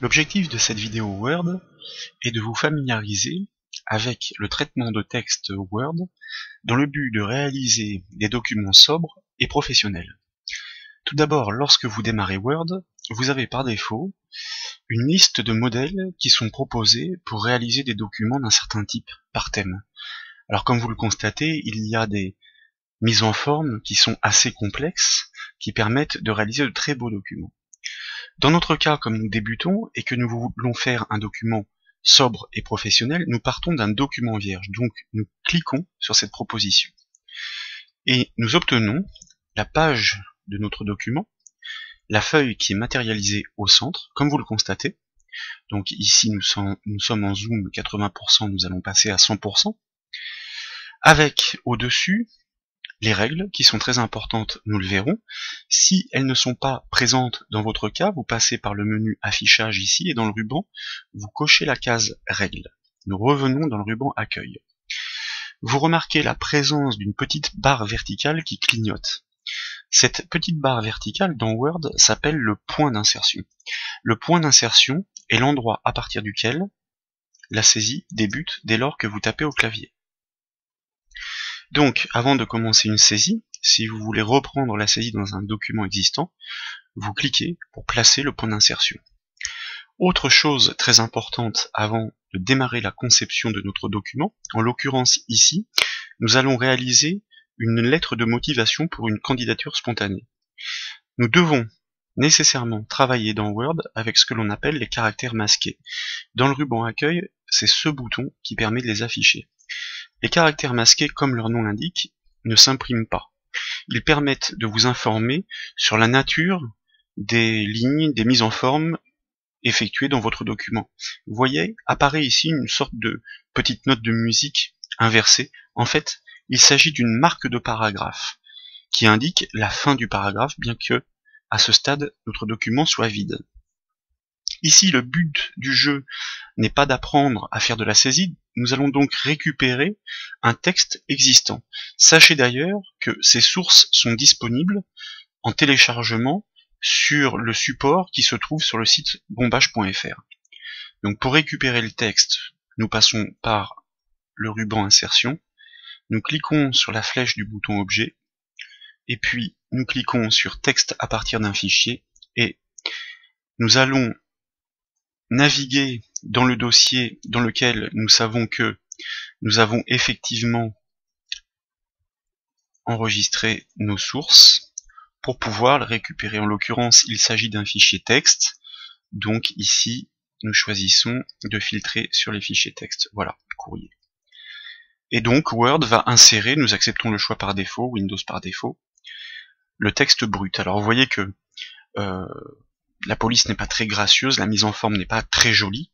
L'objectif de cette vidéo Word est de vous familiariser avec le traitement de texte Word dans le but de réaliser des documents sobres et professionnels. Tout d'abord, lorsque vous démarrez Word, vous avez par défaut une liste de modèles qui sont proposés pour réaliser des documents d'un certain type par thème. Alors comme vous le constatez, il y a des mises en forme qui sont assez complexes, qui permettent de réaliser de très beaux documents. Dans notre cas, comme nous débutons et que nous voulons faire un document sobre et professionnel, nous partons d'un document vierge. Donc nous cliquons sur cette proposition. Et nous obtenons la page de notre document, la feuille qui est matérialisée au centre, comme vous le constatez. Donc ici nous sommes en zoom 80%, nous allons passer à 100%. Avec au-dessus les règles qui sont très importantes, nous le verrons. Si elles ne sont pas présentes dans votre cas, vous passez par le menu affichage ici et dans le ruban, vous cochez la case règles. Nous revenons dans le ruban accueil. Vous remarquez la présence d'une petite barre verticale qui clignote. Cette petite barre verticale dans Word s'appelle le point d'insertion. Le point d'insertion est l'endroit à partir duquel la saisie débute dès lors que vous tapez au clavier. Donc, avant de commencer une saisie, si vous voulez reprendre la saisie dans un document existant, vous cliquez pour placer le point d'insertion. Autre chose très importante avant de démarrer la conception de notre document, en l'occurrence ici, nous allons réaliser une lettre de motivation pour une candidature spontanée. Nous devons nécessairement travailler dans Word avec ce que l'on appelle les caractères masqués. Dans le ruban accueil, c'est ce bouton qui permet de les afficher. Les caractères masqués, comme leur nom l'indique, ne s'impriment pas. Ils permettent de vous informer sur la nature des lignes, des mises en forme effectuées dans votre document. Vous voyez, apparaît ici une sorte de petite note de musique inversée. En fait, il s'agit d'une marque de paragraphe qui indique la fin du paragraphe, bien que, à ce stade, notre document soit vide. Ici, le but du jeu n'est pas d'apprendre à faire de la saisie, nous allons donc récupérer un texte existant. Sachez d'ailleurs que ces sources sont disponibles en téléchargement sur le support qui se trouve sur le site bombache.fr. Donc pour récupérer le texte, nous passons par le ruban insertion, nous cliquons sur la flèche du bouton objet, et puis nous cliquons sur texte à partir d'un fichier, et nous allons naviguer dans le dossier dans lequel nous savons que nous avons effectivement enregistré nos sources pour pouvoir le récupérer. En l'occurrence, il s'agit d'un fichier texte, donc ici nous choisissons de filtrer sur les fichiers texte. Voilà, courrier. Et donc Word va insérer, nous acceptons le choix par défaut, Windows par défaut, le texte brut. Alors vous voyez que la police n'est pas très gracieuse, la mise en forme n'est pas très jolie,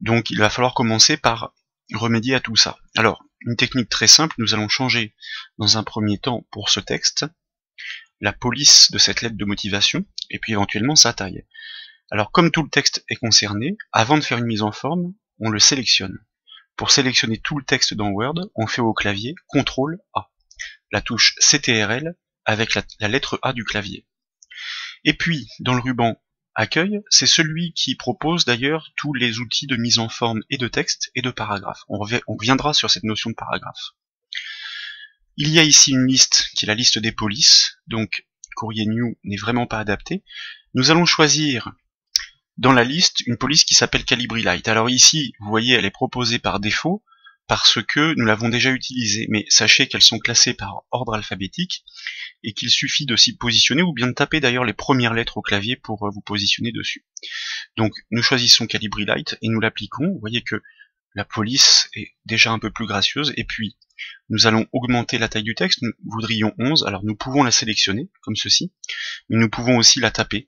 donc il va falloir commencer par remédier à tout ça. Alors, une technique très simple, nous allons changer dans un premier temps pour ce texte la police de cette lettre de motivation, et puis éventuellement sa taille. Alors comme tout le texte est concerné, avant de faire une mise en forme, on le sélectionne. Pour sélectionner tout le texte dans Word, on fait au clavier CTRL-A, la touche CTRL avec la lettre A du clavier. Et puis, dans le ruban accueil, c'est celui qui propose d'ailleurs tous les outils de mise en forme et de texte et de paragraphe. On reviendra sur cette notion de paragraphe. Il y a ici une liste qui est la liste des polices, donc courrier new n'est vraiment pas adapté. Nous allons choisir dans la liste une police qui s'appelle Calibri Light. Alors ici, vous voyez, elle est proposée par défaut parce que nous l'avons déjà utilisée, mais sachez qu'elles sont classées par ordre alphabétique et qu'il suffit de s'y positionner ou bien de taper d'ailleurs les premières lettres au clavier pour vous positionner dessus. Donc nous choisissons Calibri Light et nous l'appliquons. Vous voyez que la police est déjà un peu plus gracieuse, et puis nous allons augmenter la taille du texte. Nous voudrions 11, alors nous pouvons la sélectionner comme ceci, mais nous pouvons aussi la taper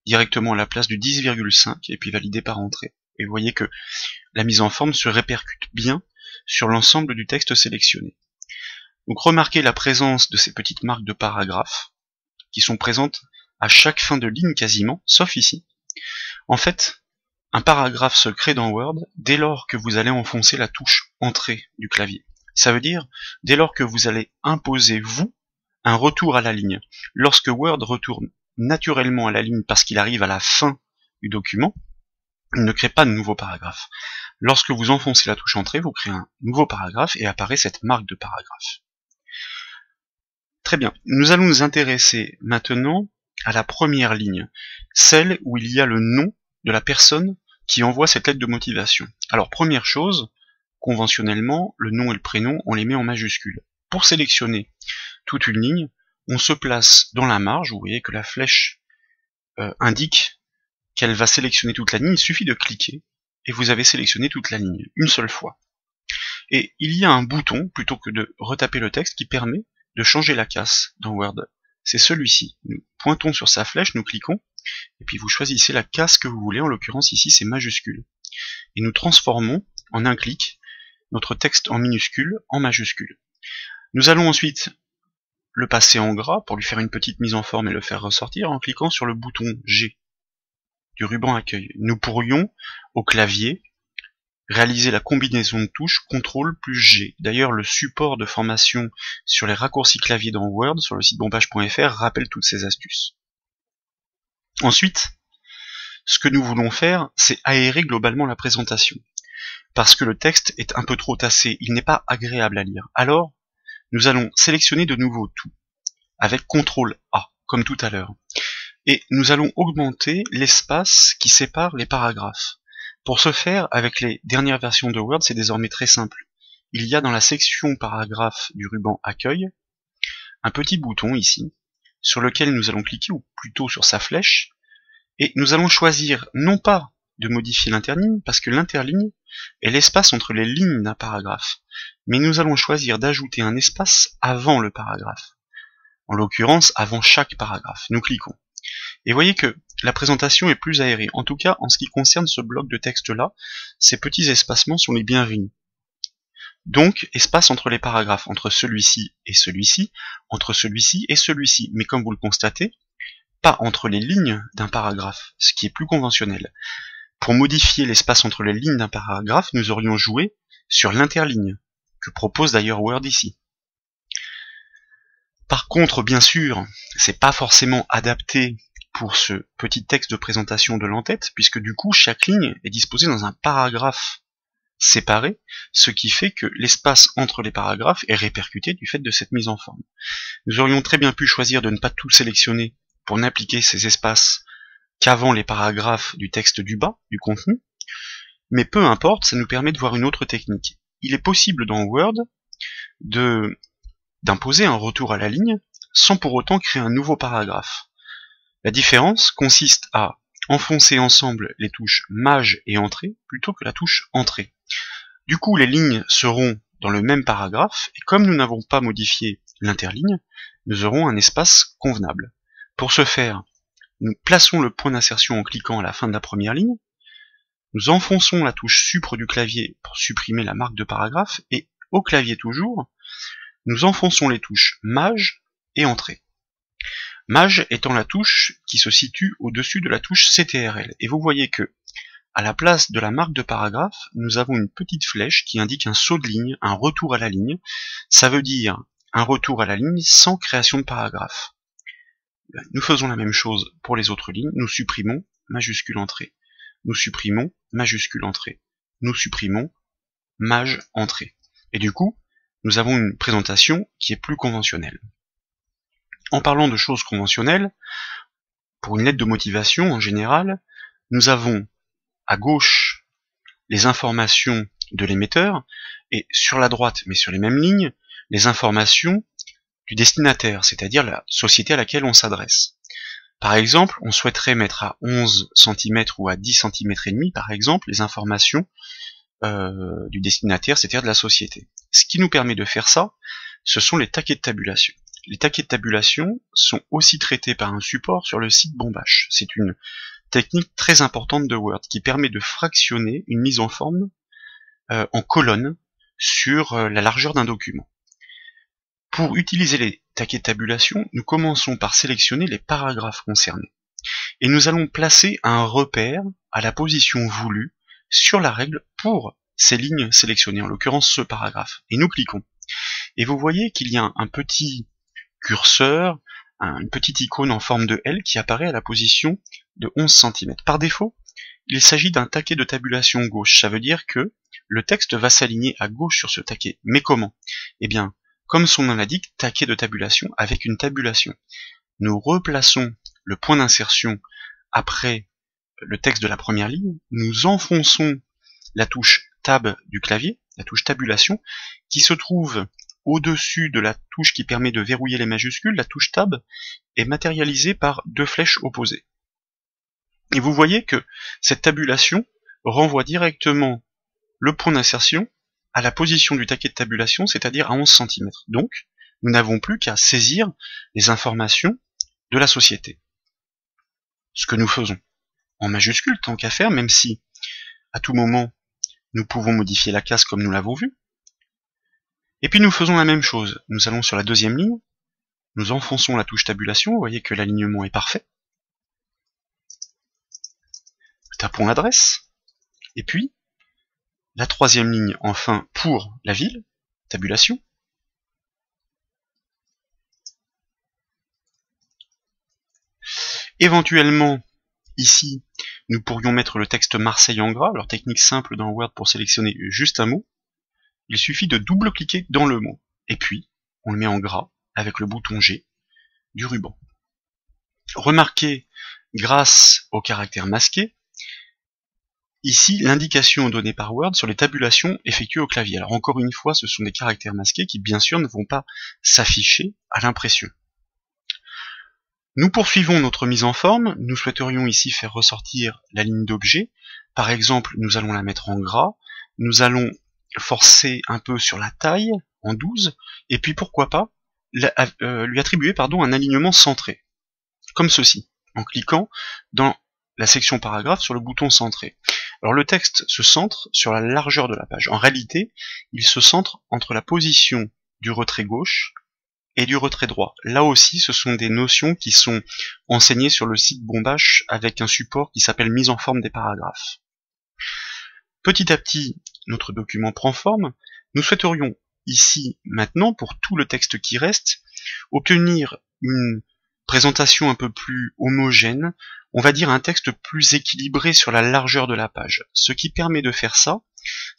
directement à la place du 10,5 et puis valider par entrée. Et vous voyez que la mise en forme se répercute bien sur l'ensemble du texte sélectionné. Donc remarquez la présence de ces petites marques de paragraphes qui sont présentes à chaque fin de ligne quasiment, sauf ici. En fait, un paragraphe se crée dans Word dès lors que vous allez enfoncer la touche Entrée du clavier. Ça veut dire dès lors que vous allez imposer, vous, un retour à la ligne. Lorsque Word retourne naturellement à la ligne parce qu'il arrive à la fin du document, il ne crée pas de nouveau paragraphe. Lorsque vous enfoncez la touche Entrée, vous créez un nouveau paragraphe et apparaît cette marque de paragraphe. Très bien, nous allons nous intéresser maintenant à la première ligne, celle où il y a le nom de la personne qui envoie cette lettre de motivation. Alors première chose, conventionnellement, le nom et le prénom, on les met en majuscules. Pour sélectionner toute une ligne, on se place dans la marge, vous voyez que la flèche indique qu'elle va sélectionner toute la ligne, il suffit de cliquer et vous avez sélectionné toute la ligne, une seule fois. Et il y a un bouton, plutôt que de retaper le texte, qui permet de changer la casse dans Word. C'est celui-ci. Nous pointons sur sa flèche, nous cliquons, et puis vous choisissez la casse que vous voulez, en l'occurrence ici c'est majuscule. Et nous transformons en un clic notre texte en minuscule en majuscule. Nous allons ensuite le passer en gras pour lui faire une petite mise en forme et le faire ressortir en cliquant sur le bouton G du ruban accueil. Nous pourrions, au clavier, réaliser la combinaison de touches CTRL plus G. D'ailleurs, le support de formation sur les raccourcis clavier dans Word, sur le site bombage.fr, rappelle toutes ces astuces. Ensuite, ce que nous voulons faire, c'est aérer globalement la présentation. Parce que le texte est un peu trop tassé, il n'est pas agréable à lire. Alors, nous allons sélectionner de nouveau tout, avec CTRL A, comme tout à l'heure. Et nous allons augmenter l'espace qui sépare les paragraphes. Pour ce faire, avec les dernières versions de Word, c'est désormais très simple. Il y a dans la section paragraphe du ruban accueil, un petit bouton ici, sur lequel nous allons cliquer, ou plutôt sur sa flèche, et nous allons choisir non pas de modifier l'interligne, parce que l'interligne est l'espace entre les lignes d'un paragraphe, mais nous allons choisir d'ajouter un espace avant le paragraphe. En l'occurrence, avant chaque paragraphe. Nous cliquons. Et voyez que la présentation est plus aérée. En tout cas, en ce qui concerne ce bloc de texte-là, ces petits espacements sont les bienvenus. Donc, espace entre les paragraphes, entre celui-ci et celui-ci, entre celui-ci et celui-ci. Mais comme vous le constatez, pas entre les lignes d'un paragraphe, ce qui est plus conventionnel. Pour modifier l'espace entre les lignes d'un paragraphe, nous aurions joué sur l'interligne, que propose d'ailleurs Word ici. Par contre, bien sûr, c'est pas forcément adapté pour ce petit texte de présentation de l'entête, puisque du coup, chaque ligne est disposée dans un paragraphe séparé, ce qui fait que l'espace entre les paragraphes est répercuté du fait de cette mise en forme. Nous aurions très bien pu choisir de ne pas tout sélectionner pour n'appliquer ces espaces qu'avant les paragraphes du texte du bas, du contenu, mais peu importe, ça nous permet de voir une autre technique. Il est possible dans Word d'imposer un retour à la ligne sans pour autant créer un nouveau paragraphe. La différence consiste à enfoncer ensemble les touches Maj et Entrée plutôt que la touche Entrée. Du coup, les lignes seront dans le même paragraphe, et comme nous n'avons pas modifié l'interligne, nous aurons un espace convenable. Pour ce faire, nous plaçons le point d'insertion en cliquant à la fin de la première ligne, nous enfonçons la touche Supre du clavier pour supprimer la marque de paragraphe, et au clavier toujours, nous enfonçons les touches Maj et Entrée. Maj étant la touche qui se situe au-dessus de la touche CTRL. Et vous voyez que, à la place de la marque de paragraphe, nous avons une petite flèche qui indique un saut de ligne, un retour à la ligne. Ça veut dire un retour à la ligne sans création de paragraphe. Nous faisons la même chose pour les autres lignes. Nous supprimons majuscule Entrée. Nous supprimons majuscule Entrée. Nous supprimons Maj Entrée. Et du coup, nous avons une présentation qui est plus conventionnelle. En parlant de choses conventionnelles, pour une lettre de motivation en général, nous avons à gauche les informations de l'émetteur, et sur la droite, mais sur les mêmes lignes, les informations du destinataire, c'est-à-dire la société à laquelle on s'adresse. Par exemple, on souhaiterait mettre à 11 cm ou à 10 cm et demi, par exemple, les informations du destinataire, c'est-à-dire de la société. Ce qui nous permet de faire ça, ce sont les taquets de tabulation. Les taquets de tabulation sont aussi traités par un support sur le site Bombache. C'est une technique très importante de Word qui permet de fractionner une mise en forme en colonnes sur la largeur d'un document. Pour utiliser les taquets de tabulation, nous commençons par sélectionner les paragraphes concernés. Et nous allons placer un repère à la position voulue sur la règle pour ces lignes sélectionnées, en l'occurrence ce paragraphe. Et nous cliquons. Et vous voyez qu'il y a un petit curseur, une petite icône en forme de L qui apparaît à la position de 11 cm. Par défaut, il s'agit d'un taquet de tabulation gauche. Ça veut dire que le texte va s'aligner à gauche sur ce taquet. Mais comment? Eh bien, comme son nom l'indique, taquet de tabulation avec une tabulation. Nous replaçons le point d'insertion après le texte de la première ligne, nous enfonçons la touche Tab du clavier, la touche tabulation, qui se trouve au-dessus de la touche qui permet de verrouiller les majuscules. La touche Tab est matérialisée par deux flèches opposées. Et vous voyez que cette tabulation renvoie directement le point d'insertion à la position du taquet de tabulation, c'est-à-dire à 11 cm. Donc, nous n'avons plus qu'à saisir les informations de la société. Ce que nous faisons en majuscule, tant qu'à faire, même si à tout moment nous pouvons modifier la case comme nous l'avons vu. Et puis nous faisons la même chose. Nous allons sur la deuxième ligne, nous enfonçons la touche tabulation, vous voyez que l'alignement est parfait. Tapons l'adresse, et puis la troisième ligne, enfin, pour la ville, tabulation. Éventuellement, ici, nous pourrions mettre le texte Marseille en gras. Alors, technique simple dans Word pour sélectionner juste un mot. Il suffit de double-cliquer dans le mot. Et puis, on le met en gras avec le bouton G du ruban. Remarquez, grâce au caractère masqué, ici, l'indication donnée par Word sur les tabulations effectuées au clavier. Alors encore une fois, ce sont des caractères masqués qui, bien sûr, ne vont pas s'afficher à l'impression. Nous poursuivons notre mise en forme. Nous souhaiterions ici faire ressortir la ligne d'objet. Par exemple, nous allons la mettre en gras. Nous allons forcer un peu sur la taille, en 12. Et puis, pourquoi pas, lui attribuer un alignement centré. Comme ceci, en cliquant dans la section paragraphe sur le bouton centré. Alors le texte se centre sur la largeur de la page. En réalité, il se centre entre la position du retrait gauche et du retrait droit. Là aussi, ce sont des notions qui sont enseignées sur le site Bombache avec un support qui s'appelle mise en forme des paragraphes. Petit à petit, notre document prend forme. Nous souhaiterions ici, maintenant, pour tout le texte qui reste, obtenir une présentation un peu plus homogène, on va dire un texte plus équilibré sur la largeur de la page. Ce qui permet de faire ça,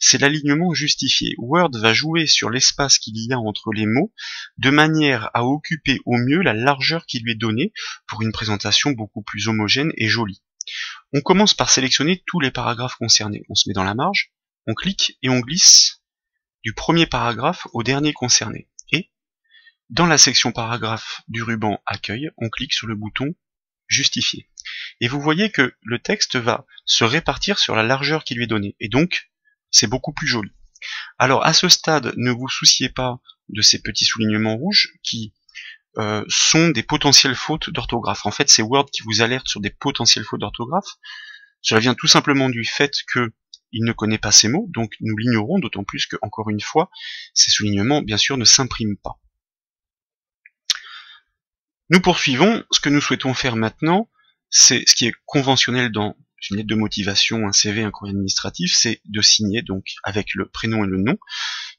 c'est l'alignement justifié. Word va jouer sur l'espace qu'il y a entre les mots, de manière à occuper au mieux la largeur qui lui est donnée pour une présentation beaucoup plus homogène et jolie. On commence par sélectionner tous les paragraphes concernés. On se met dans la marge, on clique et on glisse du premier paragraphe au dernier concerné. Et dans la section paragraphe du ruban Accueil, on clique sur le bouton Justifier. Et vous voyez que le texte va se répartir sur la largeur qui lui est donnée. Et donc, c'est beaucoup plus joli. Alors, à ce stade, ne vous souciez pas de ces petits soulignements rouges qui sont des potentielles fautes d'orthographe. En fait, c'est Word qui vous alerte sur des potentielles fautes d'orthographe. Cela vient tout simplement du fait que il ne connaît pas ces mots, donc nous l'ignorons, d'autant plus que, encore une fois, ces soulignements, bien sûr, ne s'impriment pas. Nous poursuivons. Ce que nous souhaitons faire maintenant, c'est ce qui est conventionnel dans une lettre de motivation, un CV, un courrier administratif, c'est de signer donc avec le prénom et le nom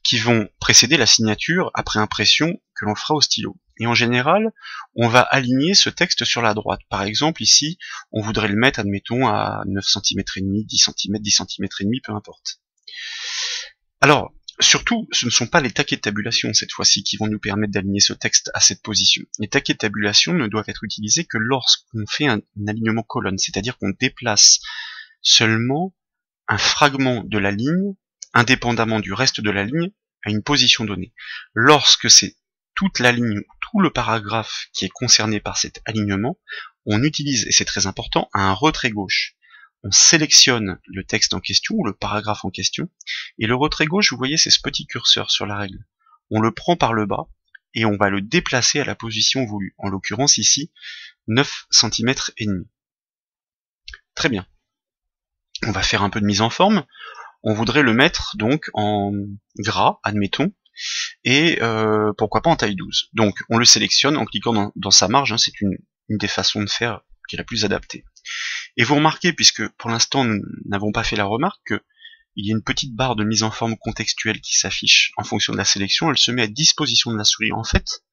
qui vont précéder la signature après impression que l'on fera au stylo. Et en général, on va aligner ce texte sur la droite. Par exemple, ici, on voudrait le mettre, admettons, à 9 cm et demi, 10 cm, 10 cm et demi, peu importe. Alors, surtout, ce ne sont pas les taquets de tabulation cette fois-ci qui vont nous permettre d'aligner ce texte à cette position. Les taquets de tabulation ne doivent être utilisés que lorsqu'on fait un alignement colonne, c'est-à-dire qu'on déplace seulement un fragment de la ligne, indépendamment du reste de la ligne, à une position donnée. Lorsque c'est toute la ligne, tout le paragraphe qui est concerné par cet alignement, on utilise, et c'est très important, un retrait gauche. On sélectionne le texte en question, ou le paragraphe en question, et le retrait gauche, vous voyez, c'est ce petit curseur sur la règle. On le prend par le bas, et on va le déplacer à la position voulue. En l'occurrence ici, 9 cm et demi. Très bien. On va faire un peu de mise en forme. On voudrait le mettre donc en gras, admettons, et pourquoi pas en taille 12. Donc on le sélectionne en cliquant dans sa marge, hein, c'est une des façons de faire qui est la plus adaptée. Et vous remarquez, puisque pour l'instant nous n'avons pas fait la remarque, qu'il y a une petite barre de mise en forme contextuelle qui s'affiche en fonction de la sélection, elle se met à disposition de la souris. En fait,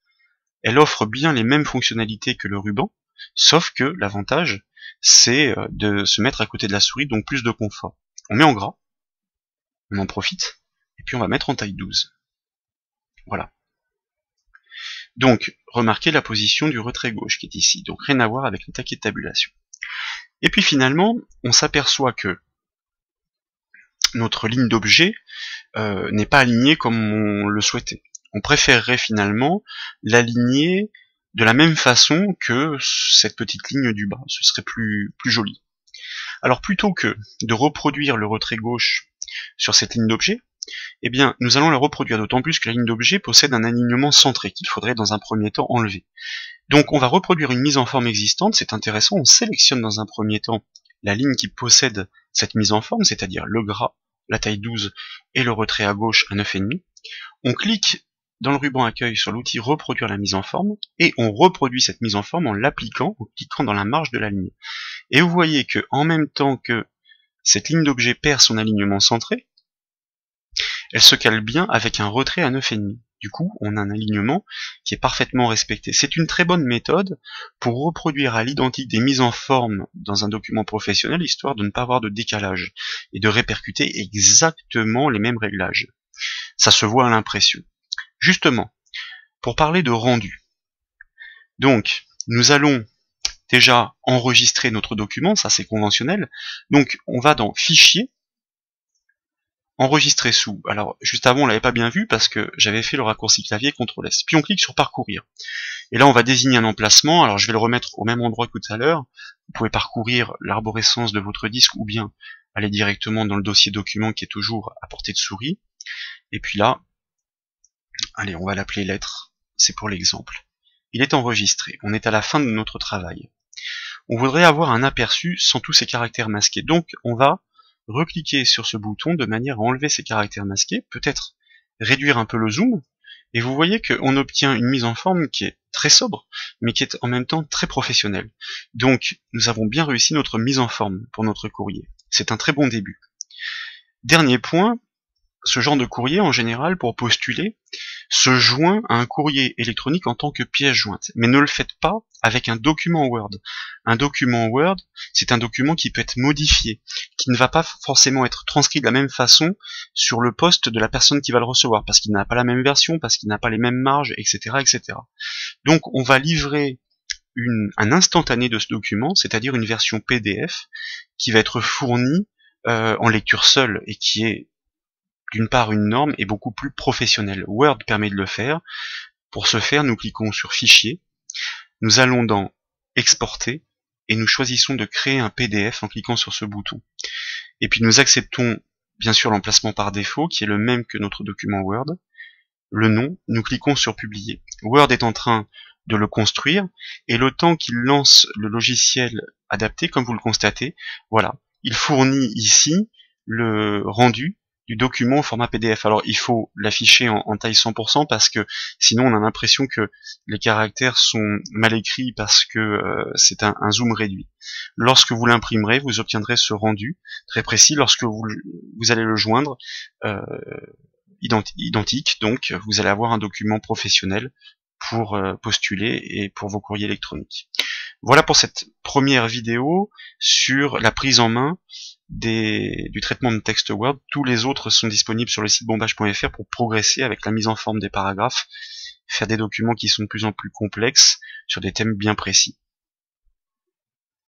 elle offre bien les mêmes fonctionnalités que le ruban, sauf que l'avantage, c'est de se mettre à côté de la souris, donc plus de confort. On met en gras, on en profite, et puis on va mettre en taille 12. Voilà. Donc, remarquez la position du retrait gauche qui est ici, donc rien à voir avec le taquet de tabulation. Et puis finalement, on s'aperçoit que notre ligne d'objet n'est pas alignée comme on le souhaitait. On préférerait finalement l'aligner de la même façon que cette petite ligne du bas, ce serait plus joli. Alors plutôt que de reproduire le retrait gauche sur cette ligne d'objet, eh bien nous allons la reproduire, d'autant plus que la ligne d'objet possède un alignement centré qu'il faudrait dans un premier temps enlever. Donc on va reproduire une mise en forme existante, c'est intéressant, on sélectionne dans un premier temps la ligne qui possède cette mise en forme, c'est-à-dire le gras, la taille 12 et le retrait à gauche à 9,5. On clique dans le ruban accueil sur l'outil reproduire la mise en forme et on reproduit cette mise en forme en l'appliquant, en cliquant dans la marge de la ligne. Et vous voyez que en même temps que cette ligne d'objet perd son alignement centré, elle se cale bien avec un retrait à 9,5. Du coup, on a un alignement qui est parfaitement respecté. C'est une très bonne méthode pour reproduire à l'identique des mises en forme dans un document professionnel, histoire de ne pas avoir de décalage et de répercuter exactement les mêmes réglages. Ça se voit à l'impression. Justement, pour parler de rendu, donc nous allons déjà enregistrer notre document, ça c'est conventionnel. Donc on va dans Fichier, Enregistrer sous. Alors juste avant on l'avait pas bien vu parce que j'avais fait le raccourci clavier CTRL-S. Puis on clique sur Parcourir. Et là on va désigner un emplacement. Alors je vais le remettre au même endroit que tout à l'heure. Vous pouvez parcourir l'arborescence de votre disque ou bien aller directement dans le dossier document qui est toujours à portée de souris. Et puis là, allez, on va l'appeler lettre. C'est pour l'exemple. Il est enregistré. On est à la fin de notre travail. On voudrait avoir un aperçu sans tous ces caractères masqués. Donc on va recliquer sur ce bouton de manière à enlever ces caractères masqués, peut-être réduire un peu le zoom, et vous voyez qu'on obtient une mise en forme qui est très sobre, mais qui est en même temps très professionnelle. Donc nous avons bien réussi notre mise en forme pour notre courrier. C'est un très bon début. Dernier point, ce genre de courrier en général pour postuler se joint à un courrier électronique en tant que pièce jointe. Mais ne le faites pas avec un document Word. Un document Word, c'est un document qui peut être modifié, qui ne va pas forcément être transcrit de la même façon sur le poste de la personne qui va le recevoir, parce qu'il n'a pas la même version, parce qu'il n'a pas les mêmes marges, etc., etc. Donc on va livrer un instantané de ce document, c'est-à-dire une version PDF, qui va être fournie en lecture seule, et qui est d'une part une norme et beaucoup plus professionnelle. Word permet de le faire. Pour ce faire, nous cliquons sur Fichier, nous allons dans Exporter, et nous choisissons de créer un PDF en cliquant sur ce bouton. Et puis nous acceptons bien sûr l'emplacement par défaut, qui est le même que notre document Word. Le nom, nous cliquons sur Publier. Word est en train de le construire, et le temps qu'il lance le logiciel adapté, comme vous le constatez, voilà, il fournit ici le rendu du document au format PDF. Alors il faut l'afficher en taille 100% parce que sinon on a l'impression que les caractères sont mal écrits parce que c'est un zoom réduit. Lorsque vous l'imprimerez, vous obtiendrez ce rendu très précis. Lorsque vous allez le joindre, identique, donc vous allez avoir un document professionnel pour postuler et pour vos courriers électroniques. Voilà pour cette première vidéo sur la prise en main du traitement de texte Word. Tous les autres sont disponibles sur le site bombage.fr pour progresser avec la mise en forme des paragraphes, faire des documents qui sont de plus en plus complexes sur des thèmes bien précis.